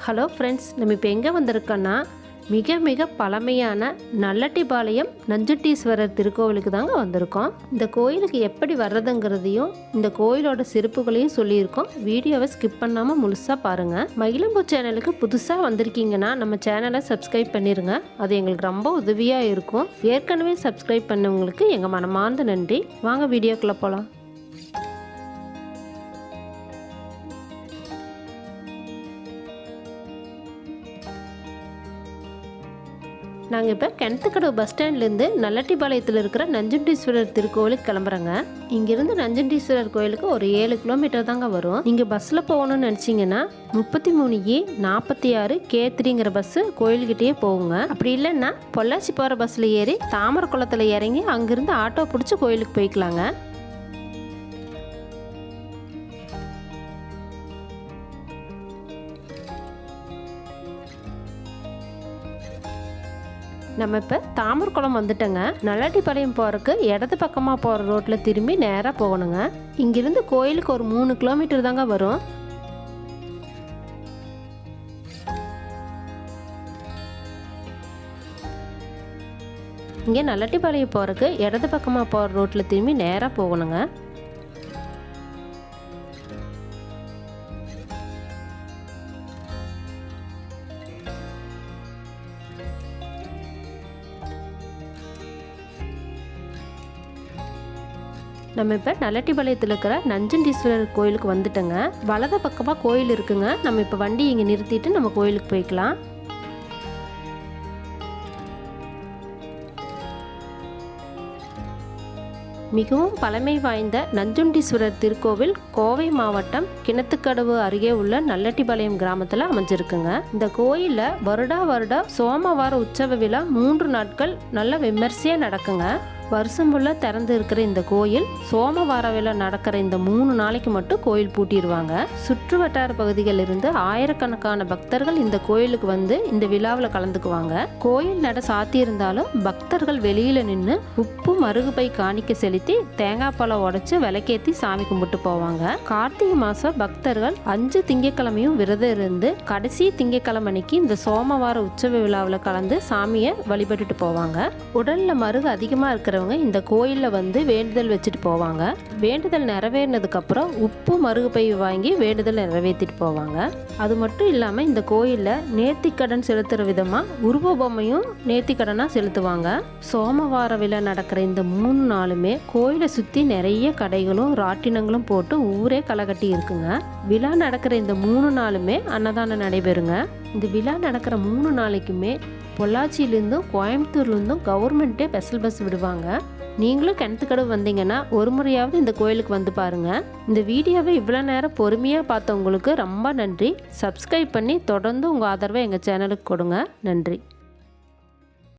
Hello friends, நம்ம இப்போ எங்கே வந்திருக்கோன்னா மிக மிக பழமையான நல்லட்டிபாளையம் நஞ்சுண்டீஸ்வரர் திருக்கோவிலுக்கு தாங்க வந்திருக்கோம். இந்த கோயிலுக்கு எப்படி வர்றதுங்கிறதையும் இந்த கோயிலோட சிறப்புகளையும் சொல்லியிருக்கோம். வீடியோவை ஸ்கிப் பண்ணாமல் முழுசாக பாருங்கள். மயிலம்பூ சேனலுக்கு புதுசாக வந்திருக்கீங்கன்னா நம்ம சேனலை சப்ஸ்கிரைப் பண்ணிடுங்க. அது எங்களுக்கு ரொம்ப உதவியாக இருக்கும். ஏற்கனவே சப்ஸ்கிரைப் பண்ணவங்களுக்கு எங்கள் மனமார்ந்த நன்றி. வாங்க வீடியோக்குள்ளே போகலாம். நாங்கள் இப்போ கிணத்துக்கடவு பஸ் ஸ்டாண்ட்லேருந்து நல்லட்டிபாளையத்தில் இருக்கிற நஞ்சுண்டீஸ்வரர் திருக்கோவிலுக்கு கிளம்புறோங்க. இங்கேருந்து நஞ்சுண்டீஸ்வரர் கோயிலுக்கு ஒரு 7 கிலோமீட்டர் தாங்க வரும். நீங்கள் பஸ்ஸில் போகணும்னு நினச்சிங்கன்னா 33E46 K3ங்கிற பஸ்ஸு கோயில்கிட்டயே போகுங்க. அப்படி இல்லைன்னா பொள்ளாச்சி போகிற பஸ்ஸில் ஏறி தாமரக்குளத்தில் இறங்கி அங்கேருந்து ஆட்டோ பிடிச்சி கோயிலுக்கு போய்க்கலாங்க. நம்ம இப்போ தாமரக்குளம் வந்துட்டோங்க. நல்லட்டிபாளையம் போகிறதுக்கு இடது பக்கமாக போகிற ரோட்டில் திரும்பி நேராக போகணுங்க. இங்கிருந்து கோயிலுக்கு ஒரு 3 கிலோமீட்டர் தாங்க வரும். இங்கே நல்லட்டிபாளையம் போகிறதுக்கு இடது பக்கமாக போகிற ரோட்டில் திரும்பி நேராக போகணுங்க. நம்ம இப்போ நல்லட்டிபாளையத்தில் இருக்கிற நஞ்சுண்டீஸ்வரர் கோயிலுக்கு வந்துட்டோங்க. வலது பக்கமாக கோயில் இருக்குங்க. நம்ம இப்போ வண்டி இங்கே நிறுத்திட்டு நம்ம கோயிலுக்கு போய்க்கலாம். மிகவும் பழமை வாய்ந்த நஞ்சுண்டீஸ்வரர் திருக்கோவில் கோவை மாவட்டம் கிணத்துக்கடவு அருகே உள்ள நல்லட்டிபாளையம் கிராமத்தில் அமைஞ்சிருக்குங்க. இந்த கோயிலில் வருடம் சோமவார உற்சவ விழா 3 நாட்கள் நல்ல விமர்சையாக நடக்குங்க. வருஷம் ஃபுல்லாக திறந்து இருக்கிற இந்த கோயில் சோமவார விழா நடக்கிற இந்த 3 நாளைக்கு மட்டும் கோயில் பூட்டிடுவாங்க. சுற்று வட்டார பகுதிகளில் இருந்து ஆயிரக்கணக்கான பக்தர்கள் இந்த கோயிலுக்கு வந்து இந்த விழாவில் கலந்துக்குவாங்க. கோயில் நட சாத்தி இருந்தாலும் பக்தர்கள் வெளியில நின்று உப்பு மருகுபை காணிக்க செலுத்தி தேங்காய் பழம் உடைச்சு விளக்கேற்றி சாமி கும்பிட்டு போவாங்க. கார்த்திகை மாதம் பக்தர்கள் 5 திங்கக்கிழமையும் விரதம் இருந்து கடைசி திங்கக்கிழமை அன்னைக்கு இந்த சோமவார உற்சவ விழாவில் கலந்து சாமியை வழிபட்டுட்டு போவாங்க. உடல்ல மருகு அதிகமாக இருக்கிற இந்த கோயிலில் வந்து வேண்டுதல் வச்சுட்டு போவாங்க. வேண்டுதல் நிறைவேறினதுக்கு அப்புறம் உப்பு மருகுப்பை வாங்கி வேண்டுதல் நிறைவேற்றிட்டு போவாங்க. அது மட்டும் இல்லாமல் இந்த கோயிலில் நேர்த்திக்கடன் செலுத்துகிற விதமாக உருவ பொம்மையும் நேர்த்திக்கடனாக செலுத்துவாங்க. சோமவார விழா நடக்கிற இந்த 3 நாளுமே கோயிலை சுற்றி நிறைய கடைகளும் ராட்டினங்களும் போட்டு ஊரே களைகட்டி இருக்குங்க. விழா நடக்கிற இந்த 3 நாளுமே அன்னதானம் நடைபெறுங்க. இந்த விழா நடக்கிற 3 நாளைக்குமே பொள்ளாச்சியிலேருந்தும் கோயம்புத்தூர்லேருந்தும் கவர்மெண்ட்டே ஸ்பெஷல் பஸ் விடுவாங்க. நீங்களும் கிணத்துக்கடவு வந்தீங்கன்னா ஒரு முறையாவது இந்த கோயிலுக்கு வந்து பாருங்கள். இந்த வீடியோவை இவ்வளோ நேரம் பொறுமையாக பார்த்தவங்களுக்கு ரொம்ப நன்றி. சப்ஸ்கிரைப் பண்ணி தொடர்ந்து உங்கள் ஆதரவை எங்கள் சேனலுக்கு கொடுங்க. நன்றி.